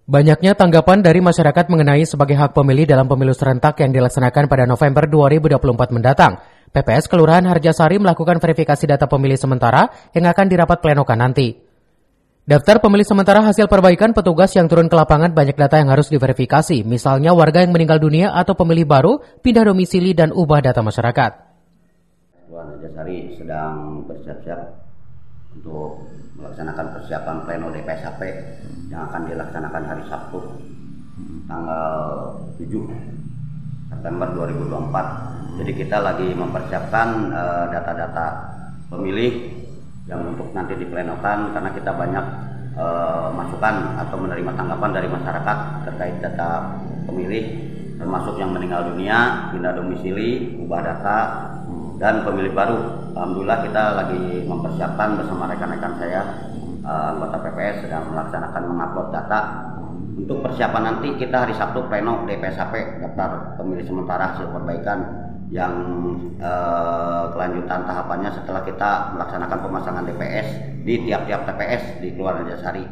Banyaknya tanggapan dari masyarakat mengenai sebagai hak pemilih dalam pemilu serentak yang dilaksanakan pada November 2024 mendatang. PPS Kelurahan Harjasari melakukan verifikasi data pemilih sementara yang akan dirapat plenokan nanti. Daftar pemilih sementara hasil perbaikan petugas yang turun ke lapangan banyak data yang harus diverifikasi, misalnya warga yang meninggal dunia atau pemilih baru, pindah domisili dan ubah data masyarakat. Kelurahan Harjasari sedang bersiap-siap untuk melaksanakan persiapan pleno DPSHP yang akan dilaksanakan hari Sabtu tanggal 7 September 2024. Jadi kita lagi mempersiapkan data-data pemilih yang untuk nanti diplenokan, karena kita banyak masukan atau menerima tanggapan dari masyarakat terkait data pemilih, termasuk yang meninggal dunia, pindah domisili, ubah data, dan pemilih baru. Alhamdulillah kita lagi mempersiapkan bersama rekan-rekan saya, anggota PPS sedang melaksanakan mengupload data. Untuk persiapan nanti kita hari Sabtu pleno DPSHP, daftar pemilih sementara hasil perbaikan, yang kelanjutan tahapannya setelah kita melaksanakan pemasangan DPS di tiap-tiap TPS di Kelurahan Harjasari.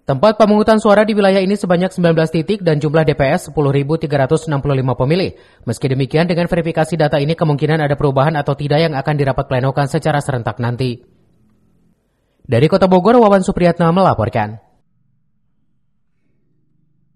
Tempat pemungutan suara di wilayah ini sebanyak 19 titik dan jumlah DPS 10.365 pemilih. Meski demikian, dengan verifikasi data ini kemungkinan ada perubahan atau tidak yang akan dirapat plenokan secara serentak nanti. Dari Kota Bogor, Wawan Supriyatna melaporkan.